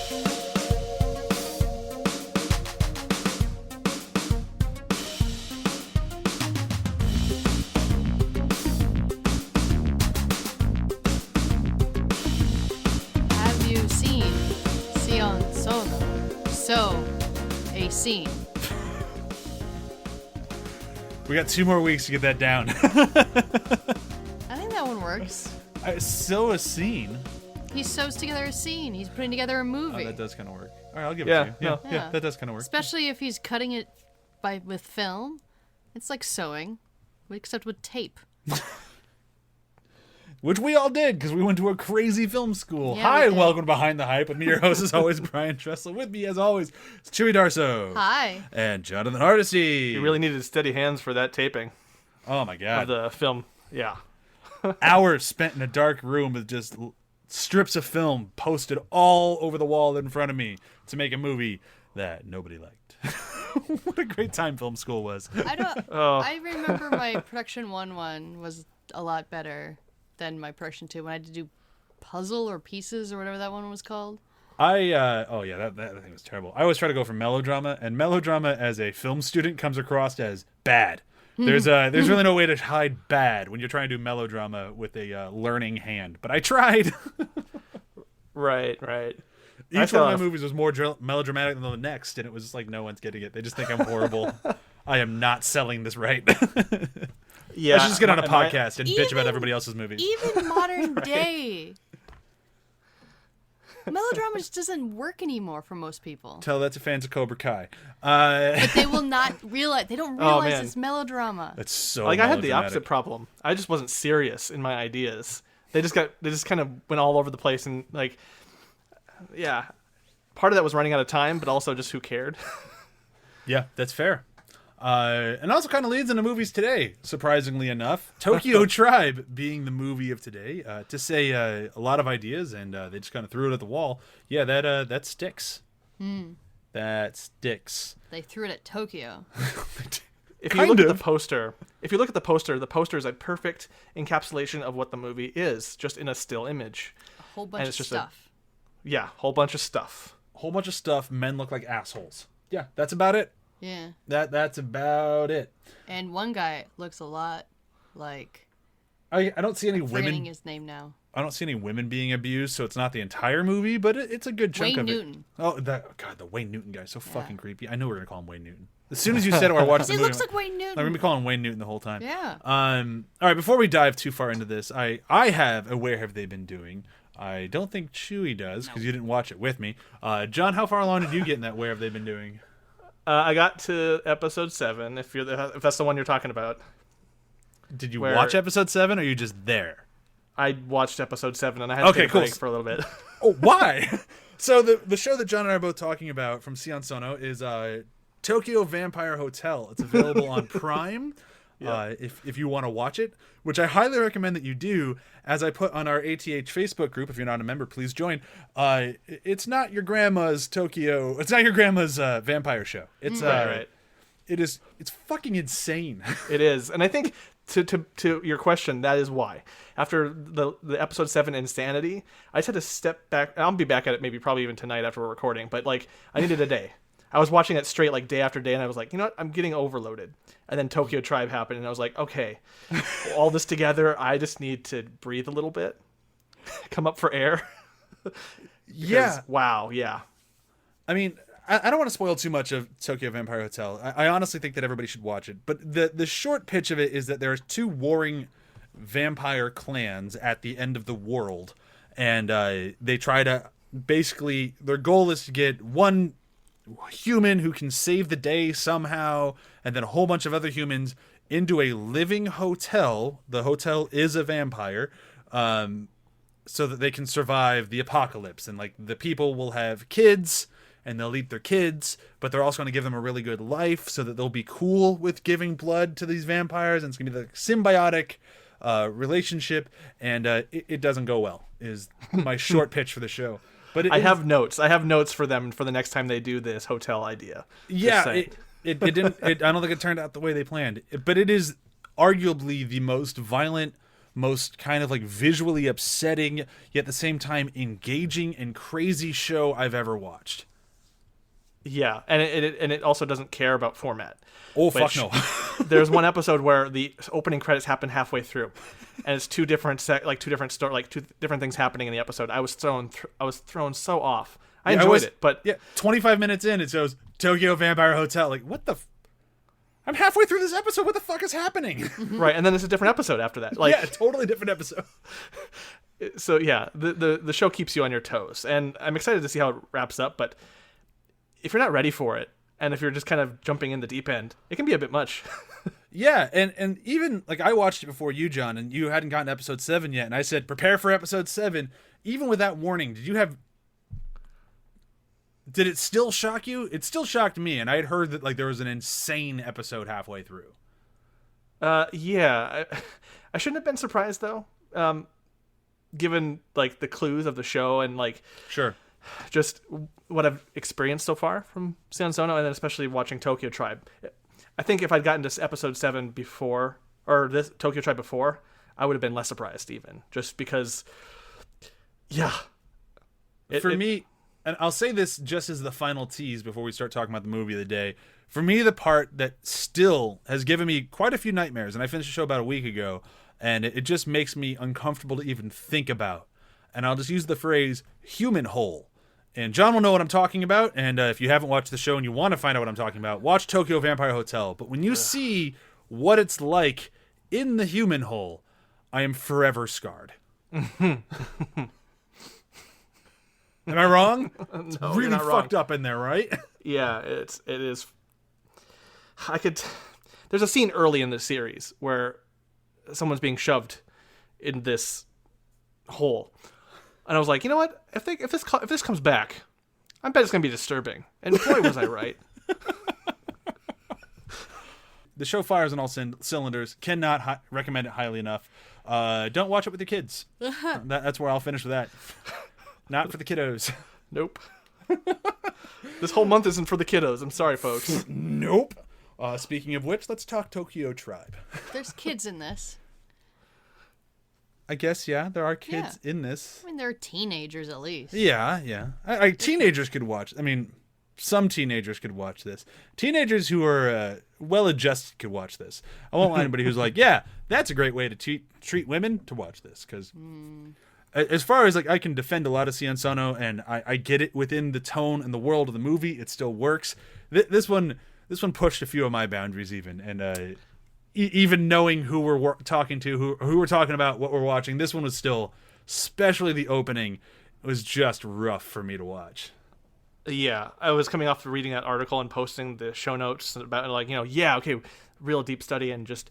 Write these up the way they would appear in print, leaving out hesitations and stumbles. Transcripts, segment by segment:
Have you seen Sion Sono? So, a scene. We got 2 more weeks to get that down. I think that one works. So a scene. He sews together a scene. He's putting together a movie. Oh, that does kind of work. All right, I'll give it Yeah, to you. no. Yeah, that does kind of work. Especially if he's cutting it with film. It's like sewing, except with tape. Which we all did, because we went to a crazy film school. Yeah, Hi, we and did. welcome to Behind the Hype. With me, your host, as always, Brian Tressler. With me, as always, it's Chewy Darso. Hi. And Jonathan Hardesty. You really needed steady hands for that taping Oh, my of God. the film. Yeah. Hours spent in a dark room with just strips of film posted all over the wall in front of me to make a movie that nobody liked. What a great time film school was. I remember my production one was a lot better than my production 2 when I had to do puzzle or pieces or whatever that one was called. That thing was terrible. I always try to go for melodrama, and melodrama as a film student comes across as bad. There's really no way to hide bad when you're trying to do melodrama with a learning hand. But I tried. Right. Each one of my movies was more melodramatic than the next, and it was just like no one's getting it. They just think I'm horrible. I am not selling this right. Yeah. I should just get on a podcast and bitch about everybody else's movies. Even modern day. Melodrama just doesn't work anymore for most people. Tell that to fans of Cobra Kai. But they will not realize. They don't realize man. it's melodrama. That's so Like I had the melodramatic. opposite problem. I just wasn't serious in my ideas. They just kind of went all over the place and like, yeah. Part of that was running out of time, but also just who cared. Yeah, that's fair. And also kind of leads into movies today, surprisingly enough. Tokyo Tribe being the movie of today. To say a lot of ideas, and they just kind of threw it at the wall. Yeah, that sticks. That sticks. They threw it at Tokyo. If you look at the poster, the poster is a perfect encapsulation of what the movie is, just in a still image. A whole bunch of stuff. Whole bunch of stuff. Whole bunch of stuff. Men look like assholes. Yeah, that's about it. Yeah. That's about it. And one guy looks a lot like... I don't see any forgetting women. his name now. I don't see any women being abused, so it's not the entire movie, but it's a good chunk Wayne of Newton. it. Oh, the Wayne Newton guy, so fucking creepy. I know we're gonna call him Wayne Newton. As soon as you said it, I watched the He movie. looks like Wayne Newton. I'm gonna be calling him Wayne Newton the whole time. Yeah. All right. Before we dive too far into this, I have a Where Have They Been Doing. I don't think Chewy does because you didn't watch it with me. John, how far along did you get in that Where Have They Been Doing? I got to episode 7. If that's the one you're talking about. Did you watch episode 7, or are you just there? I watched episode 7, and I had to take a break for a little bit. Oh, why? So the show that John and I are both talking about from Sion Sono is Tokyo Vampire Hotel. It's available on Prime. If you want to watch it, which I highly recommend that you do, as I put on our ATH Facebook group. If you're not a member, please join. It's not your grandma's Tokyo. It's not your grandma's vampire show. It's right. It's fucking insane. It is, and I think to your question, that is why. After the episode 7 Insanity, I just had to step back. I'll be back at it probably even tonight after we're recording. But like, I needed a day. I was watching it straight like day after day, and I was like, you know what? I'm getting overloaded. And then Tokyo Tribe happened, and I was like, okay, all this together, I just need to breathe a little bit, come up for air. Yeah. Wow. Yeah. I mean, I don't want to spoil too much of Tokyo Vampire Hotel. I honestly think that everybody should watch it. But the short pitch of it is that there are 2 warring vampire clans at the end of the world, and they try to basically, their goal is to get one human who can save the day somehow, and then a whole bunch of other humans into a living hotel. The hotel is a vampire, so that they can survive the apocalypse. And like, the people will have kids, and they'll eat their kids, but they're also going to give them a really good life so that they'll be cool with giving blood to these vampires, and it's going to be the symbiotic relationship, and it doesn't go well, is my short pitch for the show. But I have notes. I have notes for them for the next time they do this hotel idea. Yeah, it didn't. I don't think it turned out the way they planned. But it is arguably the most violent most kind of like visually upsetting, yet at the same time engaging and crazy show I've ever watched. Yeah, and it also doesn't care about format. Oh, fuck no. There's one episode where the opening credits happen halfway through, and it's two different things happening in the episode. I was thrown so off. I enjoyed it, but 25 minutes in, it shows Tokyo Vampire Hotel. Like, what the? I'm halfway through this episode. What the fuck is happening? Right, and then it's a different episode after that. Like, yeah, totally different episode. So yeah, the show keeps you on your toes, and I'm excited to see how it wraps up. But if you're not ready for it, and if you're just kind of jumping in the deep end, it can be a bit much. Yeah, and even like I watched it before you, John, and you hadn't gotten episode 7 yet, and I said prepare for episode 7. Even with that warning, did it still shock you? It still shocked me, and I had heard that like there was an insane episode halfway through. Yeah, I shouldn't have been surprised though, given like the clues of the show and like Sure. just what I've experienced so far from Sion Sono, and then especially watching Tokyo Tribe. I think if I'd gotten to episode 7 before, or this Tokyo Tribe before, I would have been less surprised even, just because, yeah. For me, and I'll say this just as the final tease before we start talking about the movie of the day, for me, the part that still has given me quite a few nightmares, and I finished the show about a week ago, and it just makes me uncomfortable to even think about, and I'll just use the phrase human hole. And John will know what I'm talking about, and if you haven't watched the show and you want to find out what I'm talking about, watch Tokyo Vampire Hotel. But when you see what it's like in the human hole, I am forever scarred. Am I wrong? It's No, really you're not fucked wrong. up in there, right? Yeah, it is. There's a scene early in the series where someone's being shoved in this hole, and I was like, you know what? If this comes back, I bet it's gonna be disturbing. And boy, was I right. The show fires on all cylinders. Cannot recommend it highly enough. Don't watch it with your kids. That's where I'll finish with that. Not for the kiddos. Nope. This whole month isn't for the kiddos. I'm sorry, folks. Nope. Speaking of which, let's talk Tokyo Tribe. There's kids in this. I guess, yeah, there are kids in this. I mean, they're teenagers at least. Yeah. Teenagers could watch. I mean, some teenagers could watch this. Teenagers who are well-adjusted could watch this. I won't lie to anybody who's like, yeah, that's a great way to treat women to watch this. Because as far as, like, I can defend a lot of Sion Sono, and I get it within the tone and the world of the movie. It still works. This one pushed a few of my boundaries even. And even knowing who we're talking to, who we're talking about, what we're watching, this one was still, especially the opening, was just rough for me to watch. Yeah, I was coming off reading that article and posting the show notes about, like, real deep study and just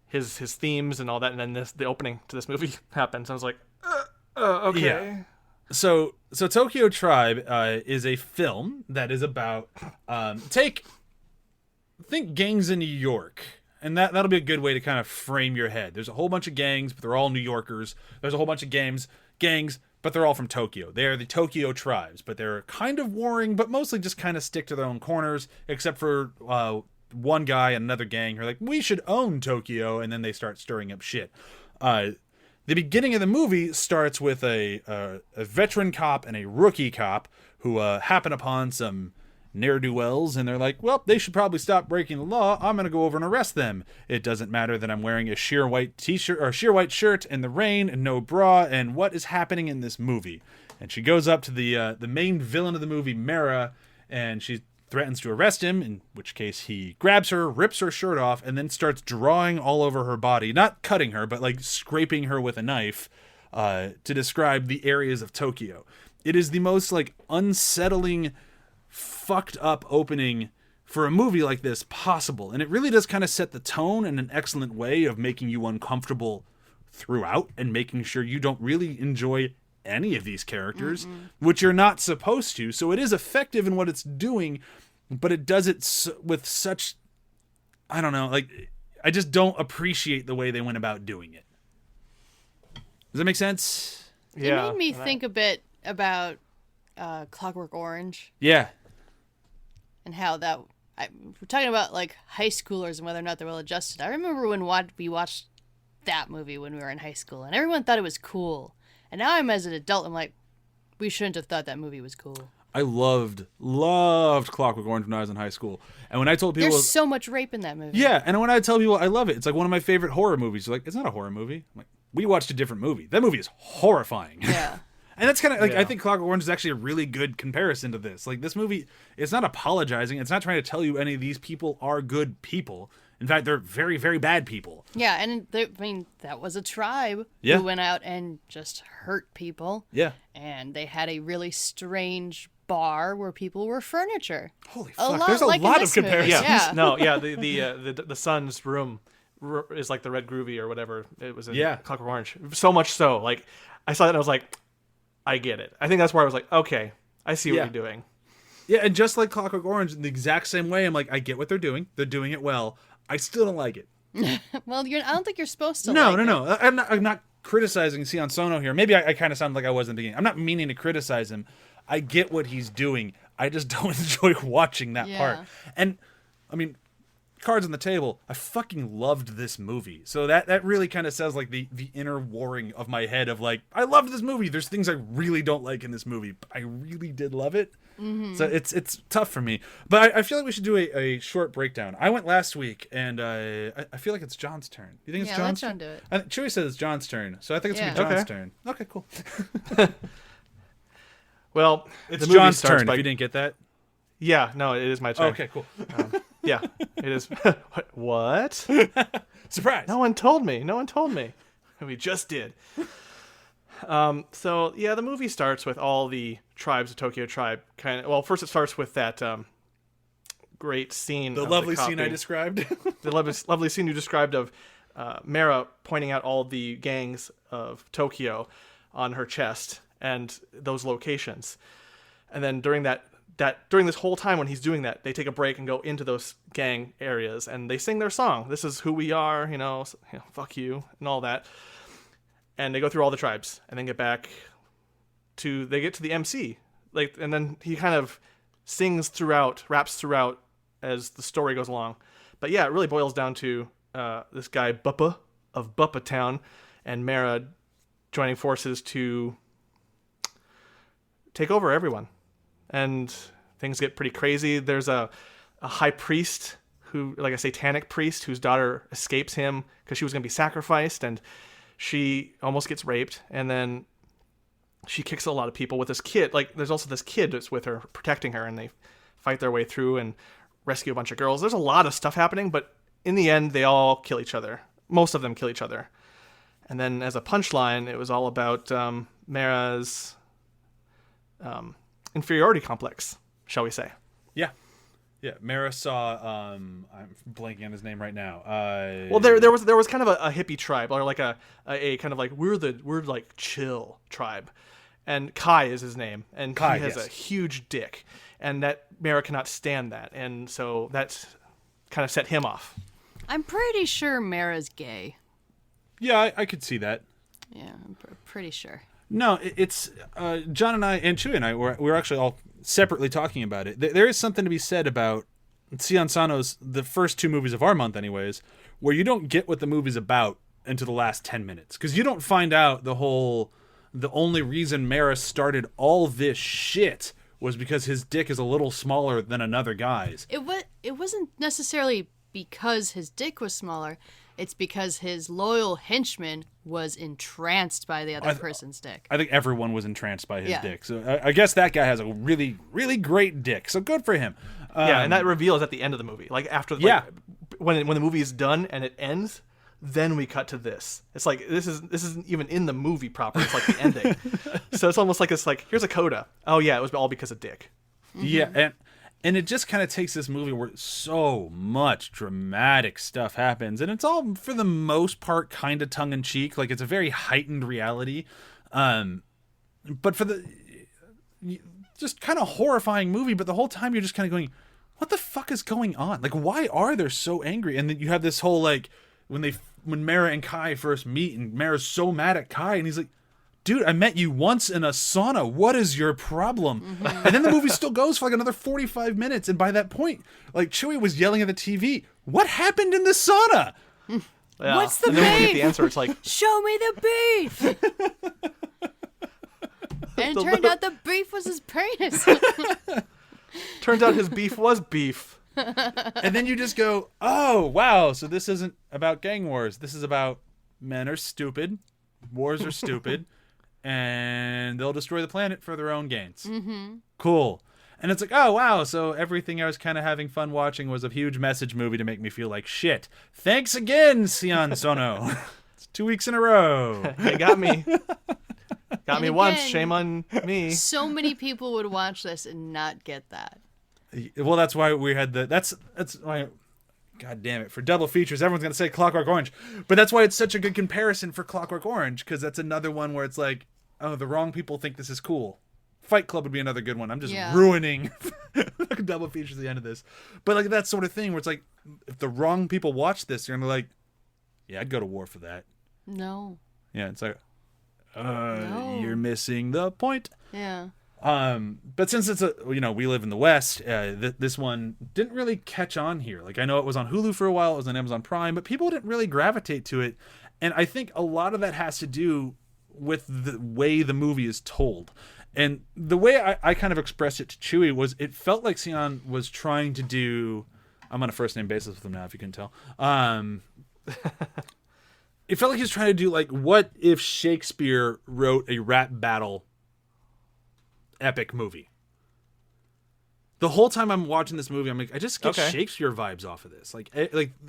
his themes and all that, and then the opening to this movie happens. I was like, okay. Yeah. So Tokyo Tribe is a film that is about think gangs in New York. And that'll be a good way to kind of frame your head. There's a whole bunch of gangs, but they're all New Yorkers. There's a whole bunch of gangs, but they're all from Tokyo. They are the Tokyo Tribes, but they're kind of warring, but mostly just kind of stick to their own corners, except for one guy and another gang who are like, we should own Tokyo, and then they start stirring up shit. The beginning of the movie starts with a veteran cop and a rookie cop who happen upon some ne'er-do-wells, and they're like, well, they should probably stop breaking the law. I'm going to go over and arrest them. It doesn't matter that I'm wearing a sheer white t-shirt or sheer white shirt in the rain and no bra, and what is happening in this movie? And she goes up to the main villain of the movie, Mara, and she threatens to arrest him, in which case he grabs her, rips her shirt off, and then starts drawing all over her body, not cutting her, but like scraping her with a knife to describe the areas of Tokyo. It is the most like unsettling, fucked up opening for a movie like this possible, and it really does kind of set the tone in an excellent way of making you uncomfortable throughout and making sure you don't really enjoy any of these characters, which you're not supposed to. So it is effective in what it's doing, but it does it with such, I don't know, like, I just don't appreciate the way they went about doing it. Does that make sense? Yeah. It made me think a bit about Clockwork Orange. Yeah. And how we're talking about like high schoolers and whether or not they're well adjusted. I remember when we watched that movie when we were in high school, and everyone thought it was cool. And now I'm as an adult, I'm like, we shouldn't have thought that movie was cool. I loved Clockwork Orange when I was in high school. And when I told people... There's so much rape in that movie. Yeah, and when I tell people I love it, it's like one of my favorite horror movies. They're like, it's not a horror movie. I'm like, we watched a different movie. That movie is horrifying. Yeah. And that's kind of like, I think Clockwork Orange is actually a really good comparison to this. Like, this movie, it's not apologizing. It's not trying to tell you any of these people are good people. In fact, they're very, very bad people. Yeah, and that was a tribe Yeah. who went out and just hurt people. Yeah. And they had a really strange bar where people were furniture. Holy A fuck, lot there's a like in lot of this movie. comparisons. Yeah. No, yeah, the son's room is like the Red Groovy or whatever it was in Clockwork Orange. So much so, like, I saw that and I was like, I get it. I think that's where I was like, okay, I see what you're doing. Yeah, and just like Clockwork Orange, in the exact same way, I'm like, I get what they're doing. They're doing it well. I still don't like it. Well, I don't think you're supposed to. No. I'm not criticizing Sion Sono here. Maybe I kind of sound like I was in the beginning. I'm not meaning to criticize him. I get what he's doing. I just don't enjoy watching that part. And, I mean, cards on the table, I fucking loved this movie. So that really kind of says like the inner warring of my head of like, I loved this movie. There's things I really don't like in this movie, but I really did love it. Mm-hmm. So it's tough for me. But I feel like we should do a short breakdown. I went last week, and I feel like it's John's turn. You think it's John's turn? Yeah, let John do it. Chewie says it's John's turn, so I think it's going to be John's turn. Okay, cool. Well, it's John's turn, if you didn't get that. Yeah, no, it is my turn. Okay, cool. Yeah, it is. What? Surprise! No one told me. We just did. So yeah, the movie starts with all the tribes of Tokyo Tribe. First it starts with that great scene. The lovely scene I described. The lovely scene you described of Mara pointing out all the gangs of Tokyo on her chest and those locations. And then during this whole time when he's doing that, they take a break and go into those gang areas and they sing their song. This is who we are, fuck you and all that. And they go through all the tribes and then get to the MC. And then he kind of raps throughout as the story goes along. But yeah, it really boils down to this guy Buppa of Buppa Town and Mara joining forces to take over everyone. And things get pretty crazy. There's a high priest like a satanic priest whose daughter escapes him because she was going to be sacrificed, and she almost gets raped, and then she kicks a lot of people with this kid. Like, there's also this kid that's with her, protecting her, and they fight their way through and rescue a bunch of girls. There's a lot of stuff happening, but in the end, they all kill each other. Most of them kill each other. And then as a punchline, it was all about Mara's inferiority complex, shall we say. Yeah. Yeah, Mara saw. I'm blanking on his name right now. Well, there was kind of a hippie tribe, or like a kind of like we're like chill tribe, and Kai is his name, and Kai, he has a huge dick, and that Mara cannot stand that, and so that's kind of set him off. I'm pretty sure Mara's gay. Yeah, I could see that. Yeah, I'm pretty sure. No, it's John and I and Chewie and I we're actually all separately talking about it. There is something to be said about Sion Sono's, the first two movies of our month anyways, where you don't get what the movie's about until the last 10 minutes. Because you don't find out the only reason Mara started all this shit was because his dick is a little smaller than another guy's. It wasn't necessarily because his dick was smaller. It's because his loyal henchman was entranced by the other person's dick. I think everyone was entranced by his dick. So I guess that guy has a really, really great dick. So good for him. And that reveals at the end of the movie. Like after, when the movie is done and it ends, then we cut to this. It's like this isn't even in the movie proper. It's like the ending. So it's almost like here's a coda. Oh yeah, it was all because of dick. Mm-hmm. Yeah, and it just kind of takes this movie where so much dramatic stuff happens, and it's all, for the most part, kind of tongue-in-cheek. Like, it's a very heightened reality. But for the just kind of horrifying movie, but the whole time you're just kind of going, what the fuck is going on? Like, why are they so angry? And then you have this whole, like, when Mara and Kai first meet, and Mara's so mad at Kai, and he's like, dude, I met you once in a sauna. What is your problem? Mm-hmm. And then the movie still goes for like another 45 minutes. And by that point, like, Chewie was yelling at the TV, what happened in the sauna? Yeah. What's the and then when we get beef? the answer, it's like, Show me the beef. And it turned out the beef was his penis. turns out his beef was beef. And then you just go, oh, wow, so this isn't about gang wars. This is about men are stupid, wars are stupid, and they'll destroy the planet for their own gains. Mm-hmm. Cool. And it's like, oh, wow, so everything I was kind of having fun watching was a huge message movie to make me feel like shit. Thanks again, Sion Sono. It's 2 weeks in a row. They got me. Got me And once. again, Shame on me. So many people would watch this and not get that. Well, that's why we had that's why, God damn it, for double features, everyone's going to say Clockwork Orange. But that's why it's such a good comparison for Clockwork Orange, because that's another one where it's like, oh, the wrong people think this is cool. Fight Club would be another good one. I'm just ruining double features at the end of this. But like that sort of thing where it's like, if the wrong people watch this, you're going to be like, yeah, I'd go to war for that. No. Yeah, it's like, No. you're missing the point. Yeah. But since it's we live in the West, this one didn't really catch on here. Like, I know it was on Hulu for a while, it was on Amazon Prime, but people didn't really gravitate to it. And I think a lot of that has to do with the way the movie is told. And the way I kind of expressed it to Chewy was, it felt like Sion was trying to do, I'm on a first name basis with him now, if you can tell. It felt like he was trying to do, like, what if Shakespeare wrote a rap battle epic movie? The whole time I'm watching this movie, I'm like, I just get Shakespeare vibes off of this. Like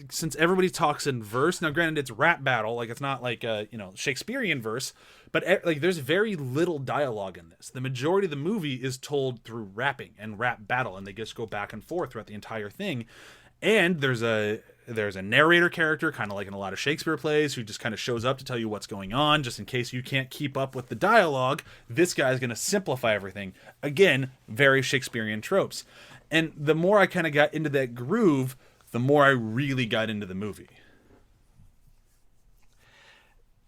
since everybody talks in verse, now granted it's rap battle, like it's not like Shakespearean verse, but like there's very little dialogue in this. The majority of the movie is told through rapping and rap battle, and they just go back and forth throughout the entire thing. And there's a narrator character, kind of like in a lot of Shakespeare plays, who just kind of shows up to tell you what's going on, just in case you can't keep up with the dialogue. This guy's going to simplify everything. Again, very Shakespearean tropes. And the more I kind of got into that groove, the more I really got into the movie.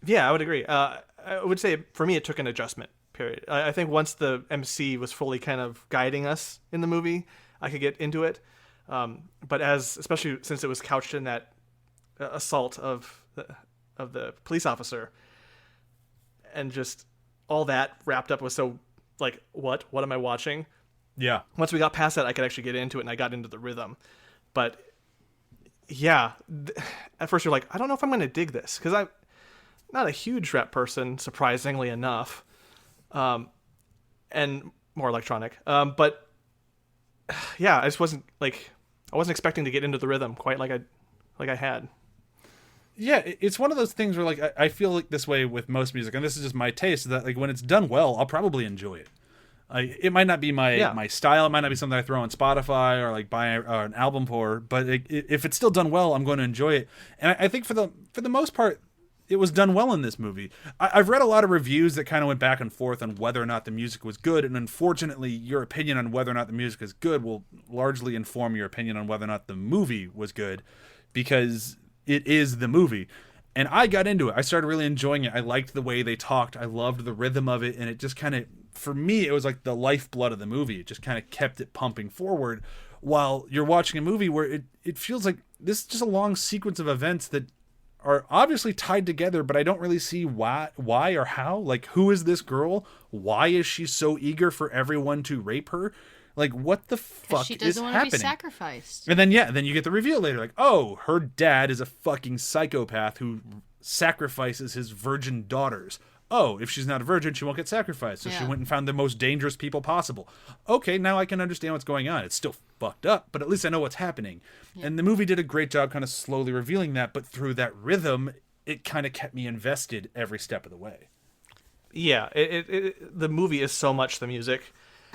Yeah, I would agree. I would say for me, it took an adjustment period. I think once the MC was fully kind of guiding us in the movie, I could get into it. But especially since it was couched in that assault of the police officer, and just all that wrapped up was so like, what am I watching? Yeah. Once we got past that, I could actually get into it, and I got into the rhythm. But yeah, at first you're like, I don't know if I'm going to dig this, because I'm not a huge rap person, surprisingly enough, and more electronic. But yeah, I wasn't expecting to get into the rhythm quite like I had. Yeah, it's one of those things where like I feel like this way with most music, and this is just my taste, that like when it's done well, I'll probably enjoy it. It might not be my style, it might not be something I throw on Spotify or like buy an album for, but if it's still done well, I'm going to enjoy it. And I think for the most part, it was done well in this movie. I've read a lot of reviews that kind of went back and forth on whether or not the music was good, and unfortunately, your opinion on whether or not the music is good will largely inform your opinion on whether or not the movie was good, because it is the movie. And I got into it. I started really enjoying it. I liked the way they talked. I loved the rhythm of it, and it just kind of, for me, it was like the lifeblood of the movie. It just kind of kept it pumping forward, while you're watching a movie where it feels like this is just a long sequence of events that are obviously tied together, but I don't really see why or how. Like, who is this girl? Why is she so eager for everyone to rape her? Like, what the fuck she is doesn't want happening? to be sacrificed. And then you get the reveal later, like, oh, her dad is a fucking psychopath who sacrifices his virgin daughters. Oh, if she's not a virgin, she won't get sacrificed. So she went and found the most dangerous people possible. Okay, now I can understand what's going on. It's still fucked up, but at least I know what's happening. Yeah. And the movie did a great job kind of slowly revealing that, but through that rhythm, it kind of kept me invested every step of the way. Yeah, the movie is so much the music,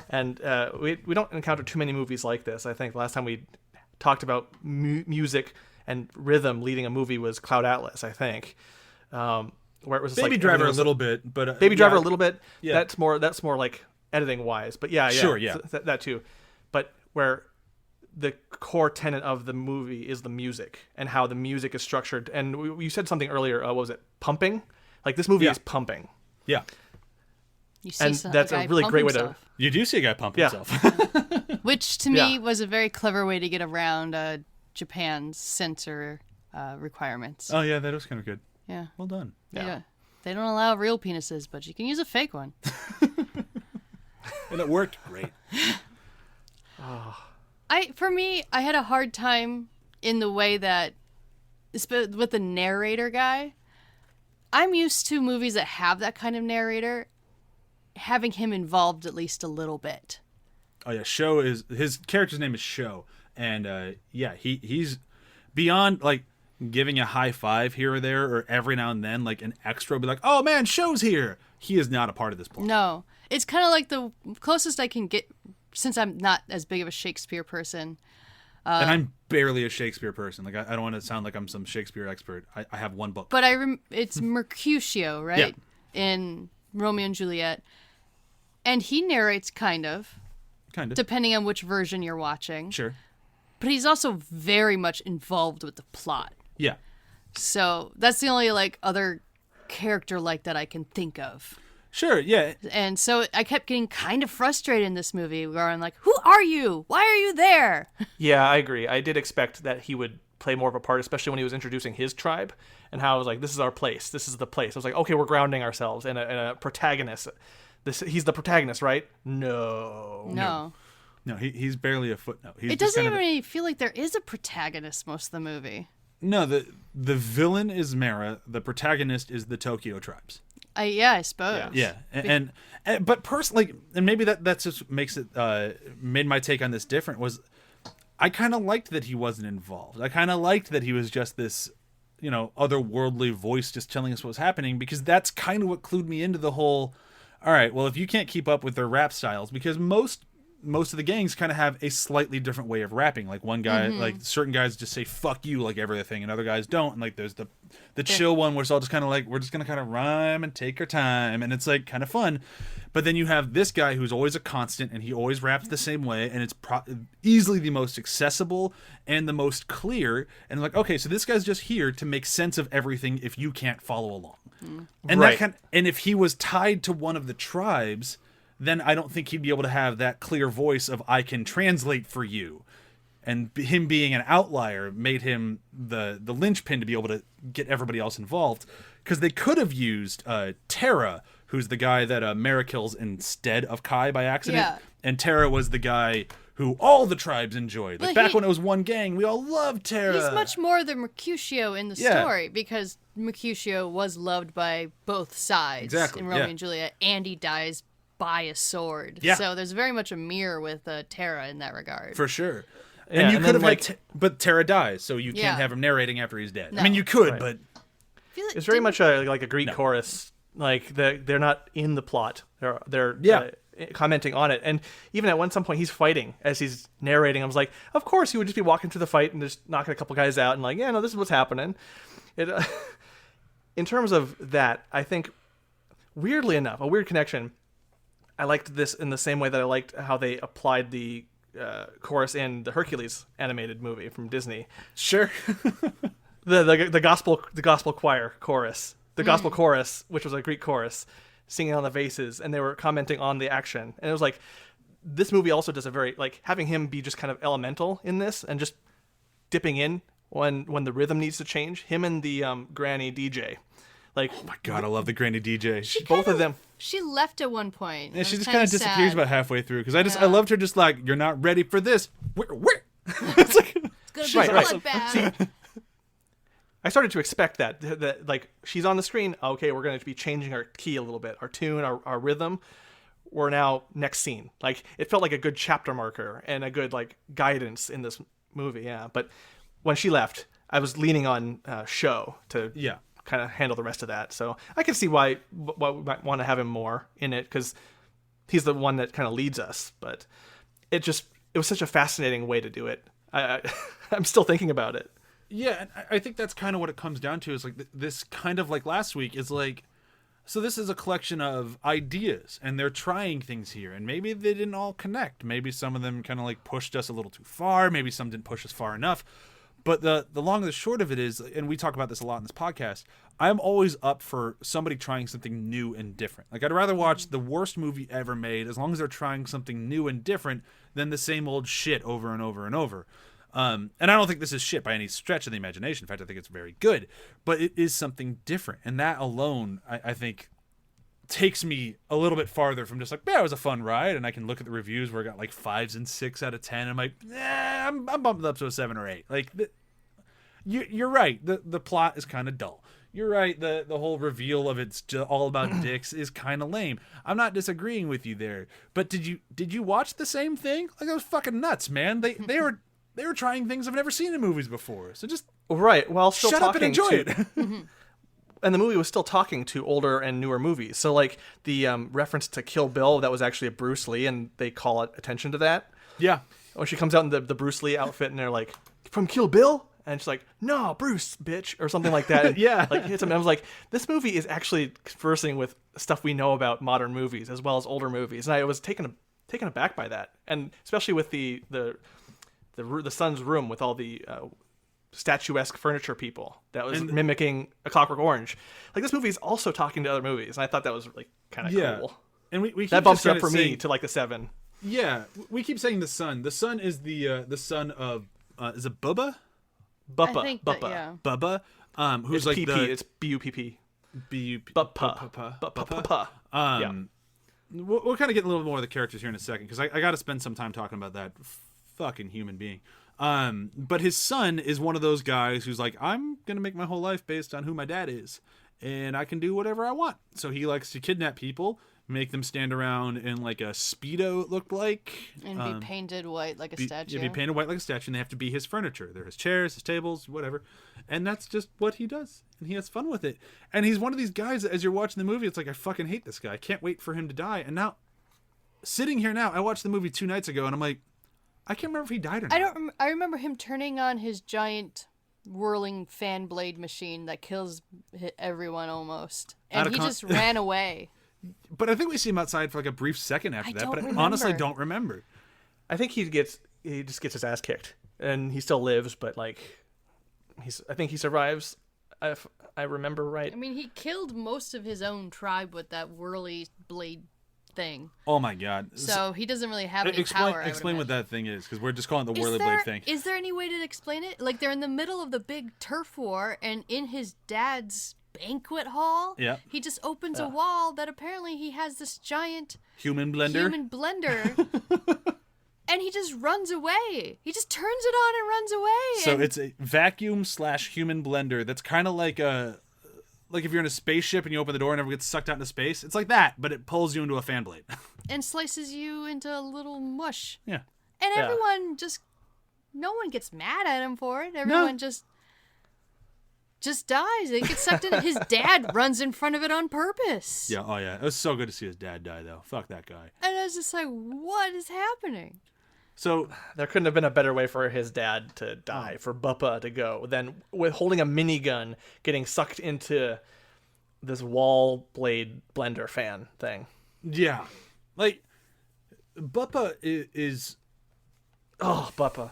and we don't encounter too many movies like this. I think last time we talked about music and rhythm leading a movie was Cloud Atlas, I think. Where it was Baby like Driver a little bit, but Baby Driver a little bit. Yeah. That's more like editing wise, but yeah, sure, yeah, that too. But where the core tenet of the movie is the music and how the music is structured. And you said something earlier. What was it? Pumping? Like this movie is pumping. Yeah. You see and that's a really great way to. You do see a guy pump himself. Which to me was a very clever way to get around Japan's censor requirements. Oh yeah, that was kind of good. Yeah. Well done. They don't allow real penises, but you can use a fake one. And it worked great. For me, I had a hard time in the way that with the narrator guy. I'm used to movies that have that kind of narrator, having him involved at least a little bit. Oh yeah, Sho is his character's name is Sho, and he's beyond like giving a high five here or there, or every now and then like an extra will be like, oh man, Sho's here. He is not a part of this plot. No, it's kind of like the closest I can get, since I'm not as big of a Shakespeare person. And I'm barely a Shakespeare person. Like I don't want to sound like I'm some Shakespeare expert. I have one book. But it's Mercutio, right? Yeah. In Romeo and Juliet. And he narrates kind of. Depending on which version you're watching. Sure. But he's also very much involved with the plot. Yeah. So that's the only like other character like that I can think of. Sure, yeah. And so I kept getting kind of frustrated in this movie where I'm like, who are you? Why are you there? Yeah, I agree. I did expect that he would play more of a part, especially when he was introducing his tribe and how I was like, this is our place. This is the place. I was like, okay, we're grounding ourselves in a protagonist. He's the protagonist, right? No, he's barely a footnote. He's it doesn't even really feel like there is a protagonist most of the movie. No, the villain is Mara. The protagonist is the Tokyo tribes. I suppose. Yeah, and but personally, and maybe that's just makes it made my take on this different. Was I kind of liked that he wasn't involved. I kind of liked that he was just this, otherworldly voice just telling us what was happening, because that's kind of what clued me into the whole. All right, well, if you can't keep up with their rap styles, because most of the gangs kind of have a slightly different way of rapping. Like one guy, like certain guys just say "fuck you" like everything, and other guys don't. And like there's the chill one where it's all just kind of like we're just gonna kind of rhyme and take our time, and it's like kind of fun. But then you have this guy who's always a constant, and he always raps the same way, and it's easily the most accessible and the most clear. And like, okay, so this guy's just here to make sense of everything if you can't follow along. And right. And if he was tied to one of the tribes, then I don't think he'd be able to have that clear voice of I can translate for you. And him being an outlier made him the linchpin to be able to get everybody else involved. Because they could have used Terra, who's the guy that Mara kills instead of Kai by accident. Yeah. And Terra was the guy who all the tribes enjoyed. Like back when it was one gang, we all loved Terra. He's much more than Mercutio in the story, because Mercutio was loved by both sides in Romeo and Juliet, and he dies by a sword. Yeah. So there's very much a mirror with Terra in that regard. For sure. Yeah, and you could have like, but Terra dies, so you can't have him narrating after he's dead. No. I mean, you could, Right. but it's very much like a Greek chorus. Like they're not in the plot. They're commenting on it. And even at some point he's fighting as he's narrating. I was like, of course he would just be walking through the fight and just knocking a couple guys out and like, yeah, no, this is what's happening. It in terms of that, I think weirdly enough, a weird connection. I liked this in the same way that I liked how they applied the chorus in the Hercules animated movie from Disney. sure. The gospel choir chorus, the gospel chorus, which was a Greek chorus, singing on the vases, and they were commenting on the action. And it was like, this movie also does a very, like, having him be just kind of elemental in this and just dipping in when the rhythm needs to change. Him and the granny DJ. Like, Oh my god, I love the granny DJ. both of them. She left at one point. Yeah, she just kind of disappears sad. about halfway through, because I loved her just like, you're not ready for this. Where? It's like, It's gonna be a bloodbath. I started to expect that like she's on the screen. Okay, we're going to be changing our key a little bit, our tune, our rhythm. We're now next scene. Like it felt like a good chapter marker and a good like guidance in this movie. Yeah, but when she left, I was leaning on Sho to kind of handle the rest of that. So I can see why we might want to have him more in it, because he's the one that kind of leads us. But it was such a fascinating way to do it. I'm still thinking about it. yeah, and I think that's kind of what it comes down to, is like this kind of like last week is like, so this is a collection of ideas, and they're trying things here, and maybe they didn't all connect. Maybe some of them kind of like pushed us a little too far. Maybe some didn't push us far enough. But the long and the short of it is, and we talk about this a lot in this podcast, I'm always up for somebody trying something new and different. Like, I'd rather watch the worst movie ever made, as long as they're trying something new and different, than the same old shit over and over and over. And I don't think this is shit by any stretch of the imagination. In fact, I think it's very good. But it is something different. And that alone, I think, takes me a little bit farther from just like, yeah, it was a fun ride. And I can look at the reviews where I got like 5s and 6 out of 10. I'm like, I'm bumping up to a 7 or 8. Like, you're right. The plot is kind of dull. You're right. The whole reveal of it's just all about dicks is kind of lame. I'm not disagreeing with you there. But did you watch the same thing? Like, that was fucking nuts, man. They were trying things I've never seen in movies before. So just right. Well, still shut up and enjoy it. And the movie was still talking to older and newer movies. So like the reference to Kill Bill, that was actually a Bruce Lee, and they call attention to that. Yeah. When she comes out in the Bruce Lee outfit, and they're like, "From Kill Bill?" And she's like, "No, Bruce, bitch," or something like that. Yeah. Like hits him. And I was like, this movie is actually conversing with stuff we know about modern movies as well as older movies, and I was taken aback by that, and especially with the son's room with all the statuesque furniture people that was mimicking A Clockwork Orange. Like, this movie is also talking to other movies, and I thought that was really kind of cool. And we keep that bumps just it up for saying, me to like a 7. Yeah, we keep saying the son. The son is the son of is it Bubba? Buppa. I think that, yeah. Bubba, who's It's like PP. the It's B-U-P-P. Buppa. Buppa. Yeah. We'll kind of get a little more of the characters here in a second, because I got to spend some time talking about that fucking human being. But his son is one of those guys who's like, I'm gonna make my whole life based on who my dad is, and I can do whatever I want. So he likes to kidnap people, make them stand around in like a Speedo, it looked like, and be painted white like a statue. Yeah, be painted white like a statue, and they have to be his furniture. They're his chairs, his tables, whatever. And that's just what he does, and he has fun with it. And he's one of these guys that, as you're watching the movie, it's like, I fucking hate this guy. I can't wait for him to die. And now, sitting here now, I watched the movie 2 nights ago, and I'm like, I can't remember if he died or not. I remember him turning on his giant whirling fan blade machine that kills everyone almost, and he just ran away. But I think we see him outside for like a brief second after that. But I honestly don't remember. I think he just gets his ass kicked, and he still lives. But like, I think he survives, if I remember right. I mean, he killed most of his own tribe with that whirly blade thing. Oh my god! So he doesn't really have any power. Explain what that thing is, because we're just calling it the whirly blade thing. Is there any way to explain it? Like, they're in the middle of the big turf war, and in his dad's banquet hall, he just opens a wall that apparently he has this giant human blender, and he just runs away. He just turns it on and runs away. So it's a vacuum/human blender that's kind of like if you're in a spaceship and you open the door and everyone gets sucked out into space. It's like that, but it pulls you into a fan blade. And slices you into a little mush. Yeah. And everyone no one gets mad at him for it. Everyone just dies. It gets sucked in. His dad runs in front of it on purpose. Yeah, oh yeah. It was so good to see his dad die, though. Fuck that guy. And I was just like, what is happening? So there couldn't have been a better way for his dad to die, for Buppa to go, than with holding a minigun, getting sucked into this wall blade blender fan thing. Yeah. Like, Buppa is... Oh, Buppa.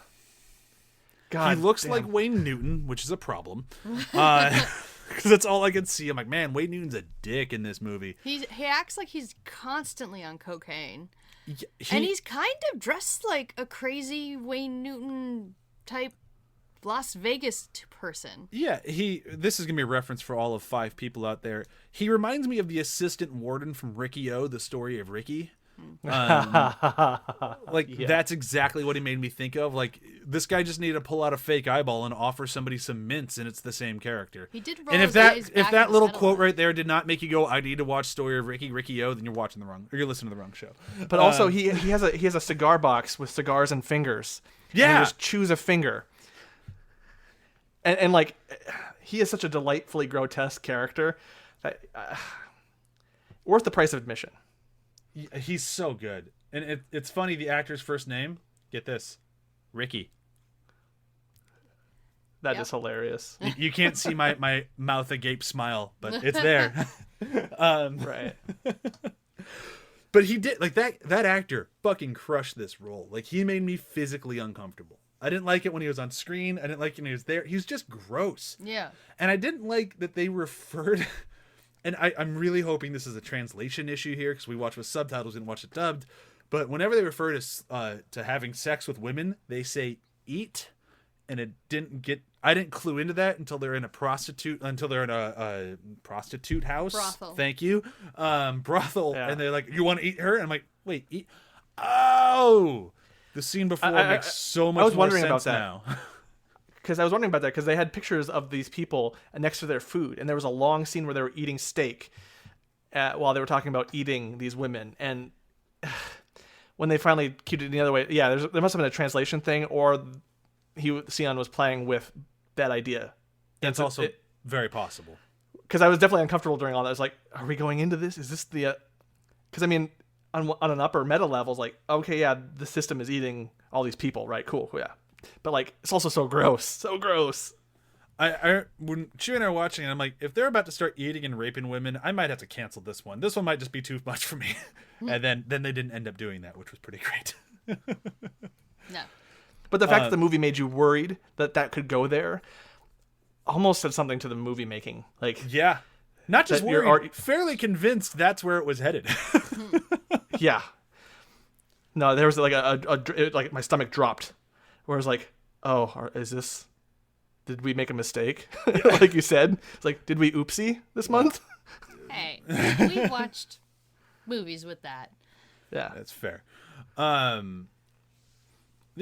God, he looks like Wayne Newton, which is a problem. Because that's all I can see. I'm like, man, Wayne Newton's a dick in this movie. He acts like he's constantly on cocaine. Yeah, and he's kind of dressed like a crazy Wayne Newton type Las Vegas person. Yeah, this is going to be a reference for all of 5 people out there. He reminds me of the assistant warden from Ricky-O, The Story of Ricky. That's exactly what he made me think of. Like, this guy just needed to pull out a fake eyeball and offer somebody some mints, and it's the same character. He did roll and if that little quote right there did not make you go, I need to watch Story of Ricky-O, then you're listening to the wrong show. But also he has a cigar box with cigars and fingers. Yeah, and you just choose a finger. And like, he is such a delightfully grotesque character that worth the price of admission. He's so good. And it's funny, the actor's first name, get this, Ricky. That is hilarious. You can't see my mouth agape smile, but it's there. Right. But he did, like, that actor fucking crushed this role. Like, he made me physically uncomfortable. I didn't like it when he was on screen. I didn't like it when he was there. He was just gross. Yeah. And I didn't like that they referred... And I'm really hoping this is a translation issue here, because we watch with subtitles and watch it dubbed. But whenever they refer to having sex with women, they say eat. and I didn't clue into that until they're in a prostitute house. Brothel. Thank you. Brothel. Yeah. And they're like, you want to eat her? And I'm like, wait, eat. Oh, the scene before makes so much I was more wondering sense about that. now. Because I was wondering about that because they had pictures of these people next to their food, and there was a long scene where they were eating steak while they were talking about eating these women. And when they finally cued it the other way, yeah, there must have been a translation thing, or Sion was playing with that idea. It's also very possible. Because I was definitely uncomfortable during all that. I was like, are we going into this? Is this the... Because, I mean, on an upper meta level, it's like, okay, yeah, the system is eating all these people, right? Cool, yeah. But, like, it's also so gross. So gross. When Chewie and I were watching, I'm like, if they're about to start eating and raping women, I might have to cancel this one. This one might just be too much for me. And then they didn't end up doing that, which was pretty great. No. But the fact that the movie made you worried that could go there almost said something to the movie making. Like, yeah. Not just that you're worried, fairly convinced that's where it was headed. yeah. No, there was like like my stomach dropped. Where I was like, oh, did we make a mistake? Like you said. It's like, did we oopsie this month? Hey, we watched movies with that. Yeah. That's fair. The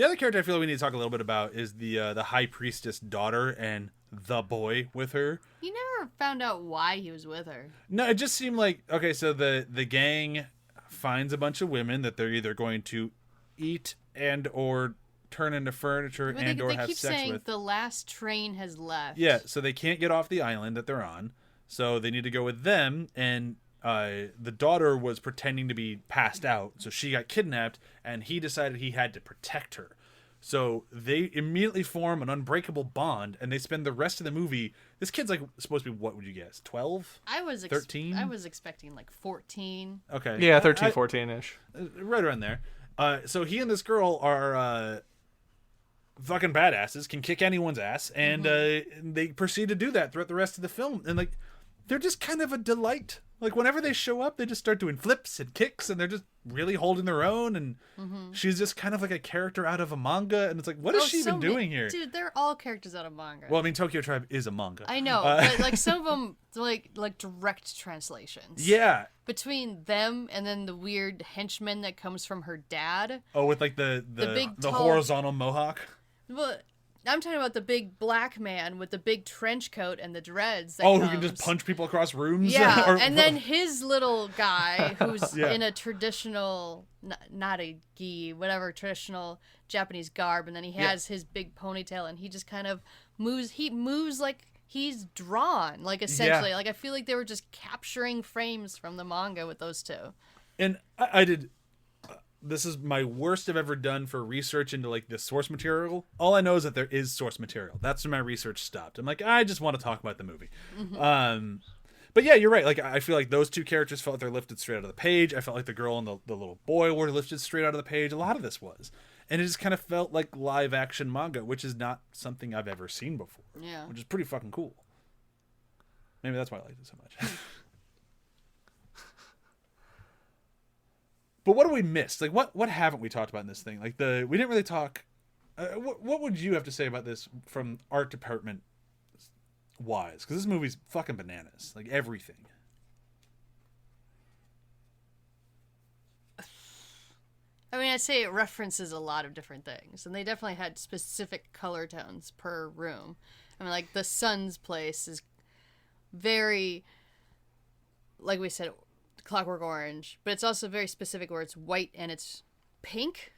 other character I feel like we need to talk a little bit about is the high priestess daughter and the boy with her. You never found out why he was with her. No, it just seemed like, okay, so the gang finds a bunch of women that they're either going to eat and or turn into furniture But and or they have keep sex saying with. the last train has left. Yeah, so they can't get off the island that they're on. So they need to go with them, and the daughter was pretending to be passed out, so she got kidnapped, and he decided he had to protect her. So they immediately form an unbreakable bond, and they spend the rest of the movie... This kid's like supposed to be, what would you guess, 12? 13? I was expecting like 14. Okay. Yeah, 13, 14-ish. Right around there. So he and this girl are fucking badasses, can kick anyone's ass, and they proceed to do that throughout the rest of the film. And like, they're just kind of a delight. Like, whenever they show up, they just start doing flips and kicks, and they're just really holding their own. And she's just kind of like a character out of a manga. And it's like, what is she even doing here? Dude, they're all characters out of manga. Well, I mean, Tokyo Tribe is a manga. I know, but like some of them, like direct translations. Yeah. Between them and then the weird henchman that comes from her dad. Oh, with like the big, tall... horizontal mohawk. Well, I'm talking about the big black man with the big trench coat and the dreads. Who can just punch people across rooms? Yeah, and then his little guy who's in a traditional, not a gi, whatever, traditional Japanese garb, and then he has his big ponytail, and he just kind of moves. He moves like he's drawn, like essentially. Like I feel like they were just capturing frames from the manga with those two. And I did. This is my worst I've ever done for research into like the source material. All I know is that there is source material. That's when my research stopped. I'm like, I just want to talk about the movie. But yeah, you're right. Like, I feel like those two characters felt like they're lifted straight out of the page. I felt like the girl and the little boy were lifted straight out of the page. A lot of this was. And it just kind of felt like live action manga, which is not something I've ever seen before. Yeah. Which is pretty fucking cool. Maybe that's why I liked it so much. But what do we miss? Like, what haven't we talked about in this thing? Like, we didn't really talk. What would you have to say about this from art department wise? Because this movie's fucking bananas. Like, everything. I mean, I'd say it references a lot of different things, and they definitely had specific color tones per room. I mean, like, the sun's place is very, like we said, Clockwork Orange, but it's also very specific where it's white and it's pink,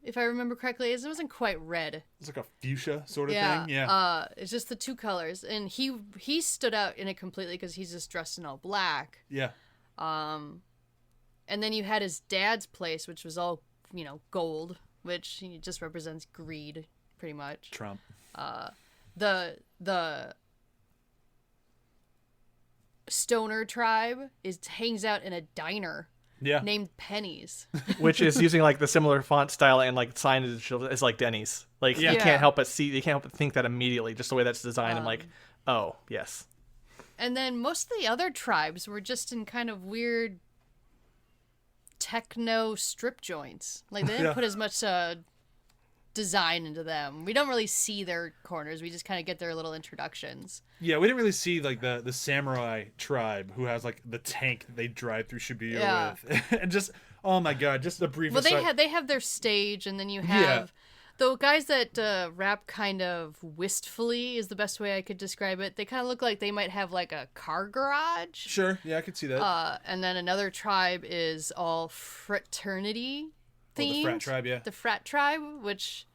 if I remember correctly. It wasn't quite red. It's like a fuchsia sort of thing. Yeah. It's just the two colors, and he stood out in it completely because he's just dressed in all black. Yeah. And then you had his dad's place, which was all, gold, which he just represents greed, pretty much. Trump. The stoner tribe hangs out in a diner named Penny's, which is using like the similar font style and like signage as like Denny's. Like you can't help but think that immediately, just the way that's designed. I'm like, oh yes. And then most of the other tribes were just in kind of weird techno strip joints. Like they didn't put as much design into them. We don't really see their corners. We just kind of get their little introductions. Yeah, we didn't really see like the samurai tribe who has like the tank that they drive through Shibuya with, and just oh my god, just a brief. Well, aside. they have their stage, and then you have the guys that rap kind of wistfully is the best way I could describe it. They kind of look like they might have like a car garage. Sure, yeah, I could see that. And then another tribe is all fraternity themed. The frat tribe, yeah. The frat tribe, which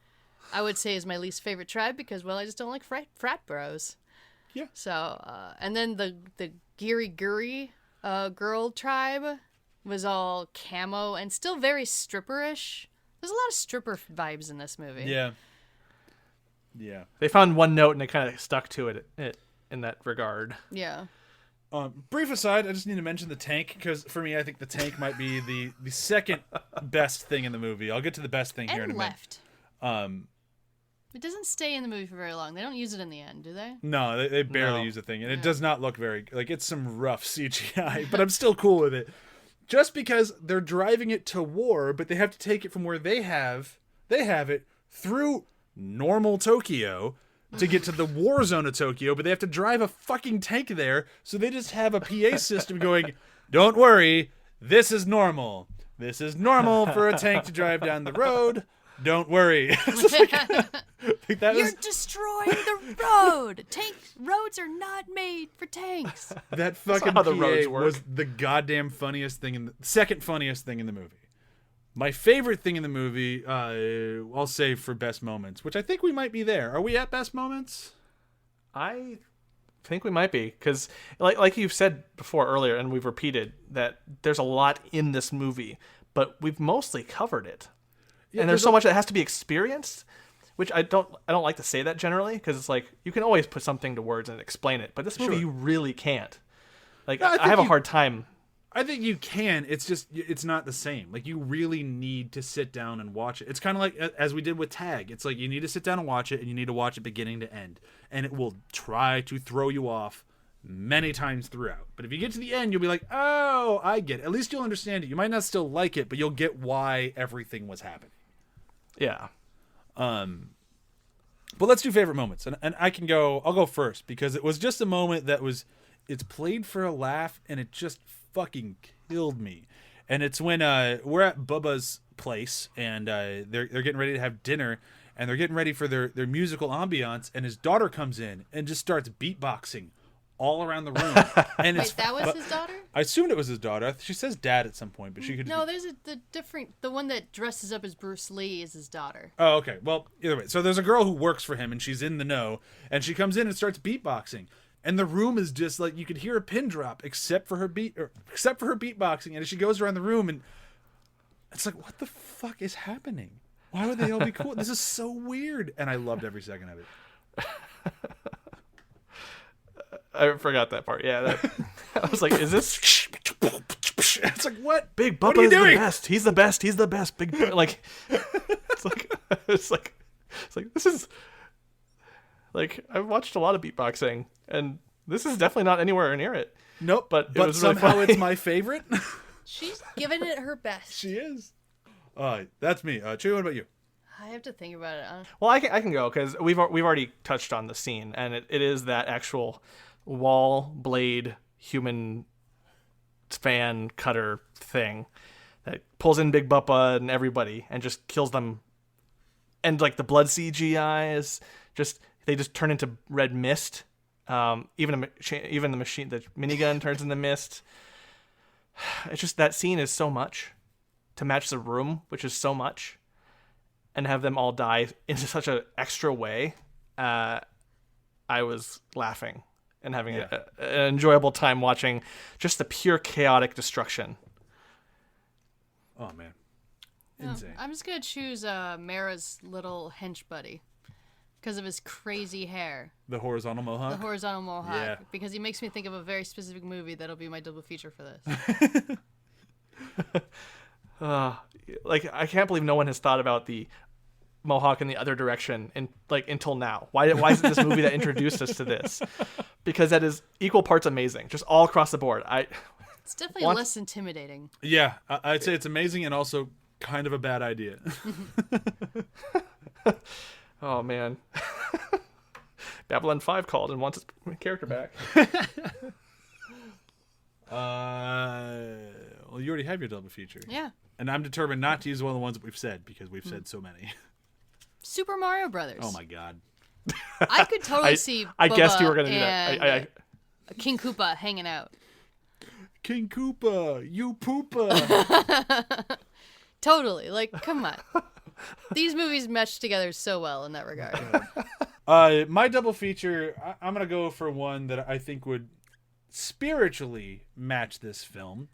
I would say is my least favorite tribe because, well, I just don't like frat bros. Yeah. So, and then the Giri girl tribe was all camo and still very stripperish. There's a lot of stripper vibes in this movie. Yeah. Yeah. They found one note and they kind of stuck to it in that regard. Yeah. Brief aside, I just need to mention the tank because for me, I think the tank might be the second best thing in the movie. I'll get to the best thing here in a minute. It doesn't stay in the movie for very long. They don't use it in the end, do they? No, they barely use the thing, and it does not look very like it's some rough CGI, but I'm still cool with it. Just because they're driving it to war, but they have to take it from where they have it through normal Tokyo to get to the war zone of Tokyo, but they have to drive a fucking tank there, so they just have a PA system going, "Don't worry, this is normal. This is normal for a tank to drive down the road. Don't worry." You're destroying the road. Roads are not made for tanks. That fucking how the PA roads work. was the goddamn funniest thing second funniest thing in the movie. My favorite thing in the movie, I'll save for best moments, which I think we might be there. Are we at best moments? I think we might be because, like you've said before earlier, and we've repeated that there's a lot in this movie, but we've mostly covered it. Yeah, and there's so much that has to be experienced, which I don't like to say that generally because it's like you can always put something to words and explain it, but this movie you really can't. Like No, I have a hard time. I think you can. It's just it's not the same. Like you really need to sit down and watch it. It's kind of like as we did with Tag. It's like you need to sit down and watch it, and you need to watch it beginning to end, and it will try to throw you off many times throughout. But if you get to the end, you'll be like, "Oh, I get it." At least you'll understand it. You might not still like it, but you'll get why everything was happening. Yeah. But let's do favorite moments, and I'll go first because it was just a moment that it's played for a laugh and it just fucking killed me. And it's when we're at Bubba's place and they're getting ready to have dinner and they're getting ready for their musical ambiance, and his daughter comes in and just starts beatboxing all around the room. And Wait, that was his daughter? I assumed it was his daughter. She says dad at some point, but she could. No, there's the one that dresses up as Bruce Lee is his daughter. Oh, okay. Well, either way. So there's a girl who works for him, and she's in the know, and she comes in and starts beatboxing. And the room is just like, you could hear a pin drop except for her beatboxing. And as she goes around the room, and it's like, what the fuck is happening? Why would they all be cool? This is so weird. And I loved every second of it. I forgot that part. Yeah, I was like, "Is this?" It's like, what? Big What Bubba are you is the doing? best. He's the best. He's the best. Big like, it's like this is like I've watched a lot of beatboxing, and this is definitely not anywhere near it. Nope. But it but was really somehow funny. it's my favorite. She's giving it her best. She is. That's me. Chewy, what about you? I have to think about it. Well, I can go because we've already touched on the scene, and it is that actual wall blade human fan cutter thing that pulls in Big Buppa and everybody and just kills them. And like the blood CGI is they just turn into red mist. Even the machine, the minigun turns into mist. It's just that scene is so much to match the room, which is so much, and have them all die in such an extra way. I was laughing and having an enjoyable time watching just the pure chaotic destruction. Oh man, No, insane. I'm just gonna choose Mara's little hench buddy because of his crazy hair, The horizontal mohawk. the horizontal mohawk. Yeah. Because he makes me think of a very specific movie that'll be my double feature for this. Like I can't believe no one has thought about the mohawk in the other direction until now. Why is it this movie that introduced us to this? Because that is equal parts amazing, just all across the board. It's definitely less intimidating. Yeah, I'd say it's amazing and also kind of a bad idea. Oh man. Babylon 5 called and wants its character back. Well, you already have your double feature. Yeah. And I'm determined not to use one of the ones that we've said because we've said so many. Super Mario Brothers. Oh my god. I could totally see I guessed Bubba you were going to do and that. King Koopa hanging out. King Koopa, you poopa. Totally. Like, come on. These movies mesh together so well in that regard. My double feature, I'm going to go for one that I think would spiritually match this film.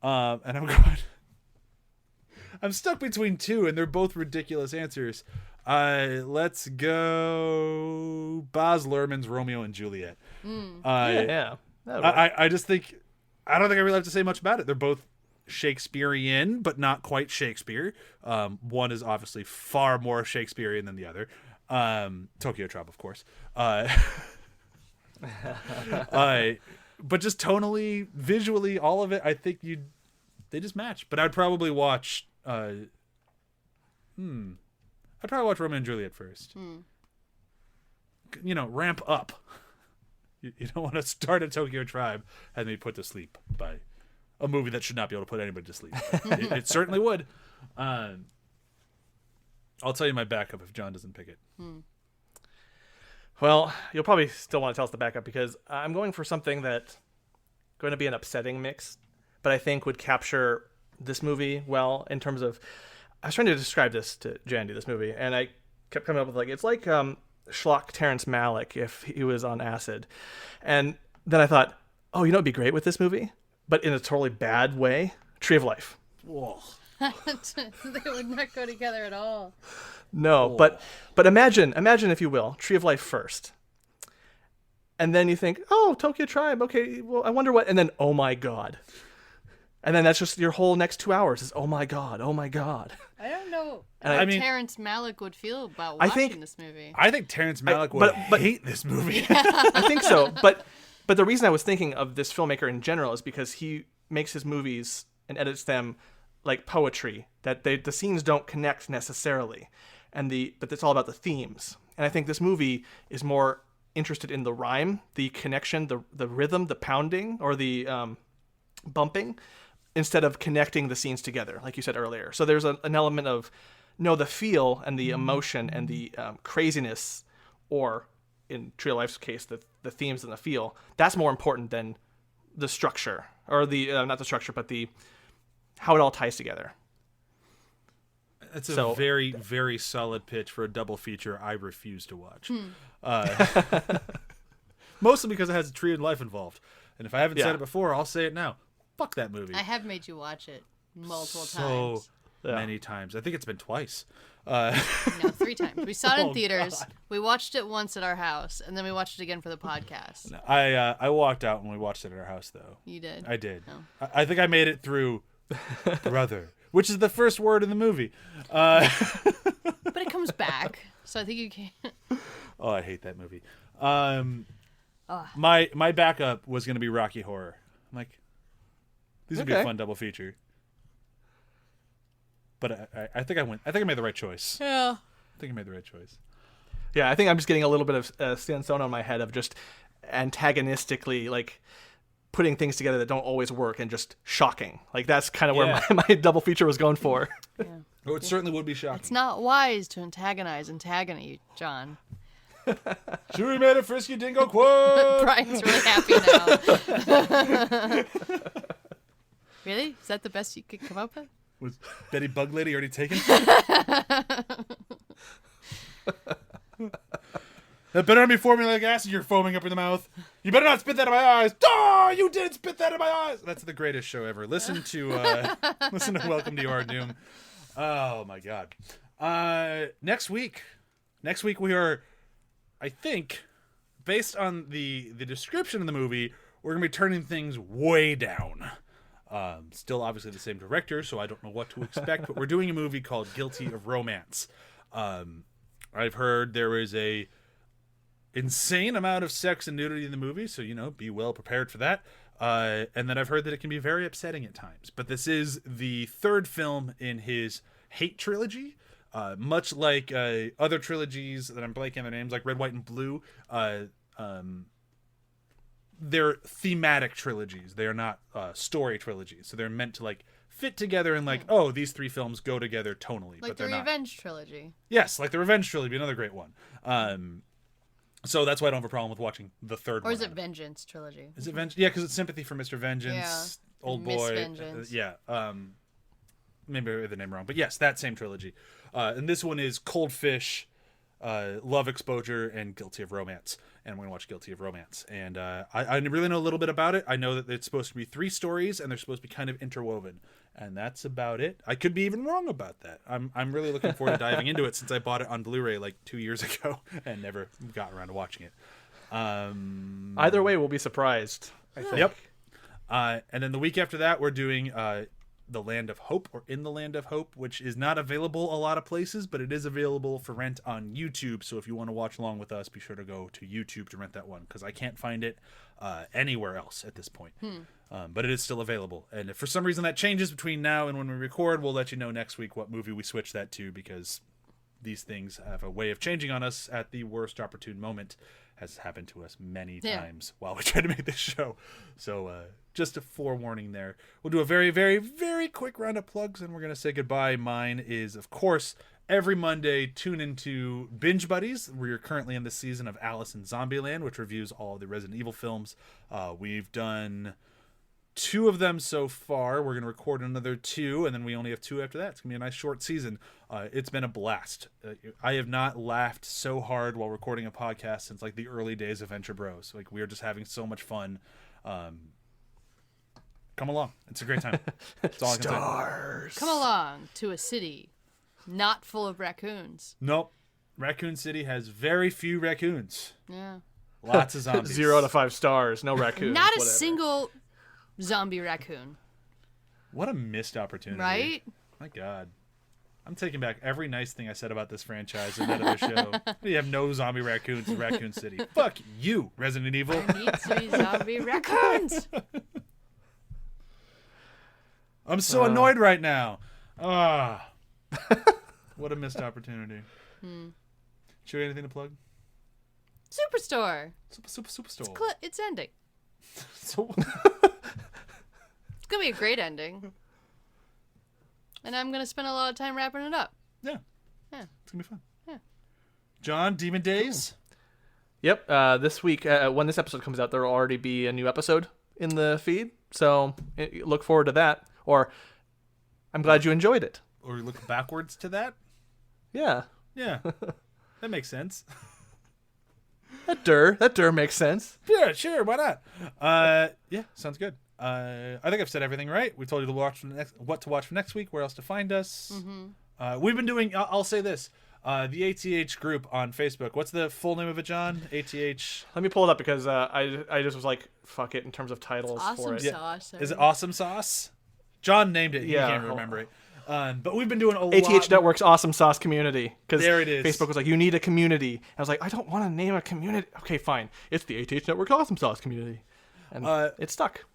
And I'm stuck between two, and they're both ridiculous answers. Let's go Baz Luhrmann's Romeo and Juliet. Yeah. I just think, I don't think I really have to say much about it. They're both Shakespearean, but not quite Shakespeare. One is obviously far more Shakespearean than the other. Tokyo Tribe, of course. But just tonally, visually, all of it, I think they just match. But I'd probably watch Romeo and Juliet first. Ramp up. You don't want to start a Tokyo Tribe and be put to sleep by a movie that should not be able to put anybody to sleep. It certainly would. I'll tell you my backup if John doesn't pick it. Well, you'll probably still want to tell us the backup because I'm going for something that's going to be an upsetting mix, but I think would capture this movie well in terms of... I was trying to describe this to Jandy, this movie, and I kept coming up with it's like schlock Terrence Malick if he was on acid. And then I thought, oh, you know what'd be great with this movie? But in a totally bad way? Tree of Life. Whoa. They would not go together at all. No, but imagine if you will, Tree of Life first. And then you think, oh, Tokyo Tribe, okay, well, I wonder what, and then, oh my God. And then that's just your whole next 2 hours is, oh my God, oh my God. I don't know And how Terrence Malick would feel about watching this movie. I think Terrence Malick would hate this movie. I think so, but the reason I was thinking of this filmmaker in general is because he makes his movies and edits them like poetry, that the scenes don't connect necessarily, but it's all about the themes. And I think this movie is more interested in the rhyme, the connection, the rhythm, the pounding, or the bumping, instead of connecting the scenes together, like you said earlier. So there's an element of the feel and the emotion and the craziness, or in Tree of Life's case, the themes and the feel. That's more important than the structure, or the not the structure, but the how it all ties together. That's a very, very solid pitch for a double feature I refuse to watch. Mostly because it has a Tree of Life involved. And if I haven't said it before, I'll say it now. Fuck that movie. I have made you watch it multiple so times. Many times. I think it's been twice. No, 3 times. We saw it in Oh, theaters. God. We watched it once at our house, and then we watched it again for the podcast. No, I walked out when we watched it at our house, though. You did? I did. Oh. I think I made it through brother, which is the first word in the movie. But it comes back, so I think you can. Oh, I hate that movie. My backup was going to be Rocky Horror. I'm like, these would be a fun double feature. But I think I made the right choice. Yeah. I think I made the right choice. Yeah, I think I'm just getting a little bit of Sion Sono in my head of just antagonistically, like, putting things together that don't always work and just shocking. Like, that's kind of where my double feature was going for. Yeah. Oh, it certainly would be shocking. It's not wise to antagonize you, John. Should we made a frisky dingo quote? Brian's really happy now. Really? Is that the best you could come up with? Was Betty Bug Lady already taken? That better not be formulaic acid you're foaming up in the mouth. You better not spit that in my eyes. Oh, you did spit that in my eyes. That's the greatest show ever. Listen to Welcome to Our Doom. Oh my God. Next week we are, I think, based on the description of the movie, we're gonna be turning things way down. Still obviously the same director, so I don't know what to expect, but we're doing a movie called Guilty of Romance. I've heard there is a insane amount of sex and nudity in the movie, so be well prepared for that. And then I've heard that it can be very upsetting at times. But this is the third film in his Hate trilogy. Much like other trilogies that I'm blanking on their names, like Red, White, and Blue, they're thematic trilogies. They are not story trilogies. So they're meant to like fit together and like, oh, these three films go together tonally. Like but the they're Revenge trilogy. Yes, like the Revenge trilogy, another great one. So that's why I don't have a problem with watching the third one. Or is it Vengeance trilogy? Is it Vengeance? Yeah, because it's Sympathy for Mr. Vengeance, Yeah. Old Miss Boy. Vengeance. Yeah. Maybe I read the name wrong, but yes, that same trilogy. And this one is Cold Fish, Love Exposure, and Guilty of Romance. And we're going to watch Guilty of Romance. And I really know a little bit about it. I know that it's supposed to be 3 stories, and they're supposed to be kind of interwoven. And that's about it. I could be even wrong about that. I'm really looking forward to diving into it since I bought it on Blu-ray like 2 years ago and never got around to watching it. Either way, we'll be surprised, I think. Yep. And then the week after that, we're doing The Land of Hope, or In the Land of Hope, which is not available a lot of places, but it is available for rent on YouTube. So if you want to watch along with us, be sure to go to YouTube to rent that one, because I can't find it anywhere else at this point. But it is still available. And if for some reason that changes between now and when we record, we'll let you know next week what movie we switch that to, because these things have a way of changing on us at the worst opportune moment. Has happened to us many times while we try to make this show. So just a forewarning there. We'll do a very, very, very quick round of plugs, and we're going to say goodbye. Mine is, of course, every Monday, tune into Binge Buddies. We're currently in the season of Alice in Zombieland, which reviews all the Resident Evil films. We've done 2 of them so far. We're going to record another 2, and then we only have 2 after that. It's going to be a nice short season. It's been a blast. I have not laughed so hard while recording a podcast since like the early days of Venture Bros. Like, we are just having so much fun. Come along. It's a great time. That's all I can say. Stars. Come along to a city not full of raccoons. Nope. Raccoon City has very few raccoons. Yeah. Lots of zombies. 0 out of 5 stars. No raccoons. Not a whatever. single zombie raccoon. What a missed opportunity. Right? My God. I'm taking back every nice thing I said about this franchise and that other show. We have no zombie raccoons in Raccoon City. Fuck you, Resident Evil. There needs to be zombie raccoons. I'm so annoyed right now. Ah. What a missed opportunity. Should we have anything to plug? Superstore. Superstore. It's ending. So, It's going to be a great ending. And I'm going to spend a lot of time wrapping it up. yeah. Yeah. It's going to be fun. Yeah. John, Demon Days? Yep. This week, when this episode comes out, there will already be a new episode in the feed. So look forward to that. Or I'm glad you enjoyed it. Or look backwards to that? Yeah. Yeah. That makes sense. That dir makes sense. Yeah, sure, why not? Yeah, sounds good. I think I've said everything right. We told you to watch what to watch for next week, where else to find us. We've been doing, I'll say this, the ATH group on Facebook. What's the full name of it, John? ATH. Let me pull it up because I just was like, fuck it in terms of titles for Awesome it. sauce. Is it Awesome Sauce? John named it. Yeah. He can't remember it. But we've been doing a ATH lot. Network's Awesome Sauce Community. Because There it is. Facebook was like, you need a community. I was like, I don't want to name a community. Okay, fine. It's the ATH Network's Awesome Sauce Community. And it stuck.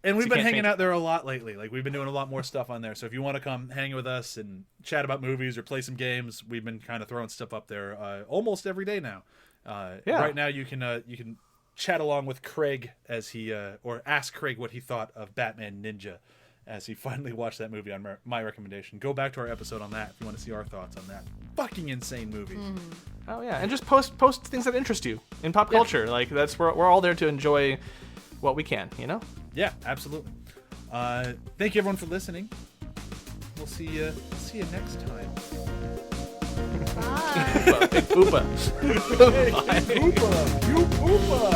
And we've you been can't hanging change out there a lot lately. Like, we've been doing a lot more stuff on there. So if you want to come hang with us and chat about movies or play some games, we've been kind of throwing stuff up there almost every day now. Right now you can chat along with Craig as he or ask Craig what he thought of Batman Ninja as he finally watched that movie on my recommendation. Go back to our episode on that if you want to see our thoughts on that fucking insane movie. Oh yeah, and just post things that interest you in pop culture. Like that's we're all there to enjoy what we can, you know? Yeah, absolutely. Thank you everyone for listening. We'll see you next time. Bye. Big poopa. Hey, Poopa! You Poopa!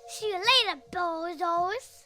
See you later, bozos.